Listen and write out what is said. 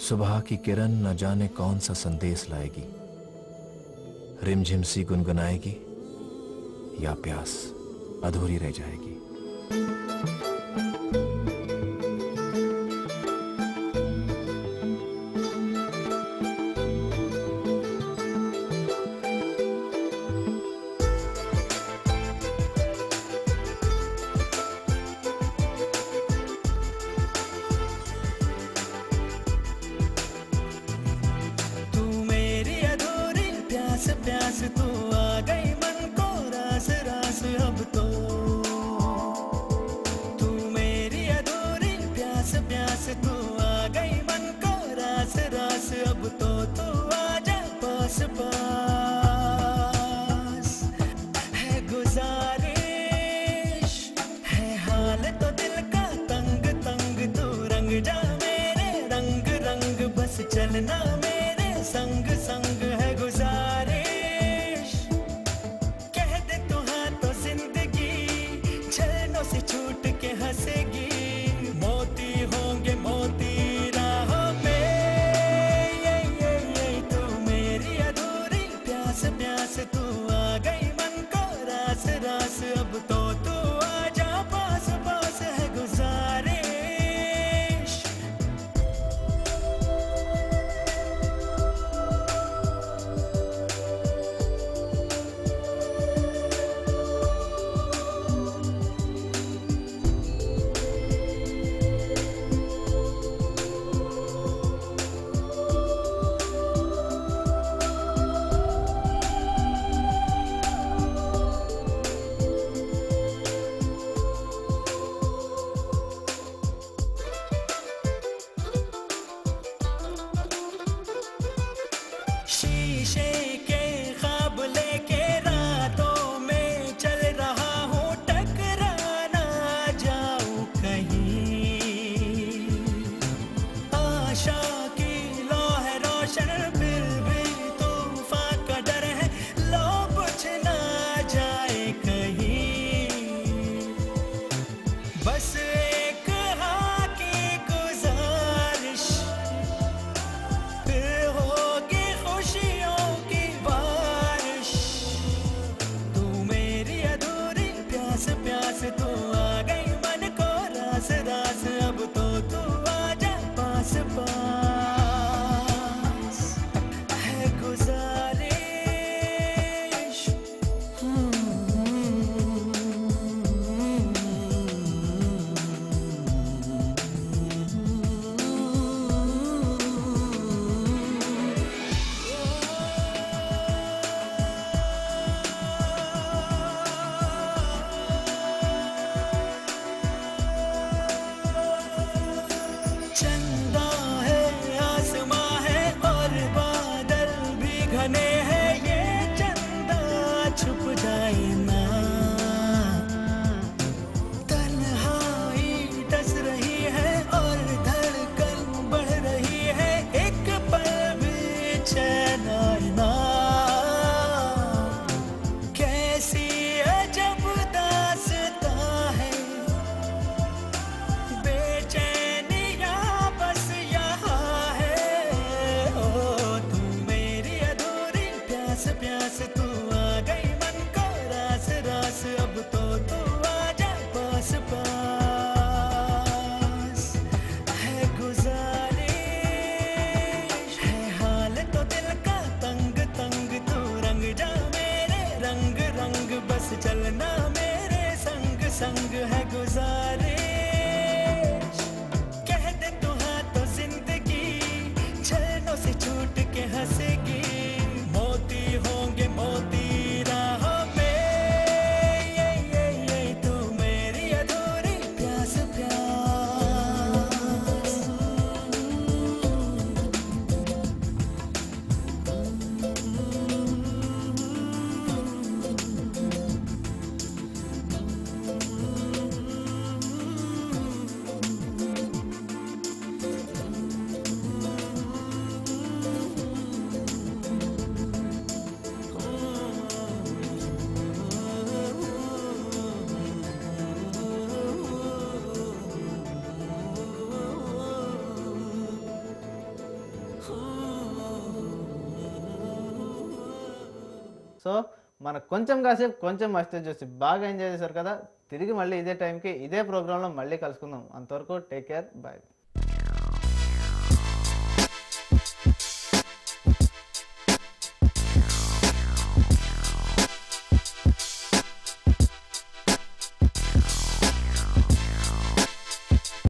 सुबह की किरण न जाने कौन सा संदेश लाएगी, रिमझिम सी गुनगुनाएगी या प्यास अधूरी रह जाएगी। प्यास तू आ गई मन को रास रास अब तो, तू मेरी अधूरी प्यास प्यास तू आ गई मन को रास रास अब तो, तू आजा पास पास। है गुजारिश है हाल तो दिल का तंग तंग, तू रंग जा मेरे रंग रंग, बस चलना मेरे संग संग। है गुजारिश कह दे तू हाँ तो जिंदगी छलनों से छूट के हंसेगी, मोती होंगे मोती राहों में। ये तू मेरी अधूरी प्यास प्यास तू आ गई मन को रास रास अब तो, तू आजा पास पास। है गुजारिश शीशे के ख्वाब लेके रातों में चल रहा हूँ, टकरा ना जाऊं कहीं। आशा की लो है रोशन फिर भी तूफान का डर है, लो कुछ ना जाए कहीं। बस एक हाँ की गुजारिश फिर होगी खुशियों की बारिश। तू मेरी अधूरी प्यास प्यास तू आ गई मन को रास रास अब तो, तू आजा पास पास। है गुजारिश चंदा है आसमां है और बादल भी घने हैं, ये चंदा छुप जाए ना। तन्हाई डस रही है और धड़कन बढ़ रही है, एक पल भी चैन आए ना। कैसी अजब दास्तां है बेचैनियां సో మన కొంచెం కాసేపు కొంచెం మస్తు చూసి బాగా ఎంజాయ్ చేశారు కదా. తిరిగి మళ్ళీ ఇదే టైంకి ఇదే ప్రోగ్రాంలో మళ్ళీ కలుసుకుందాం. అంతవరకు టేక్ కేర్, బాయ్.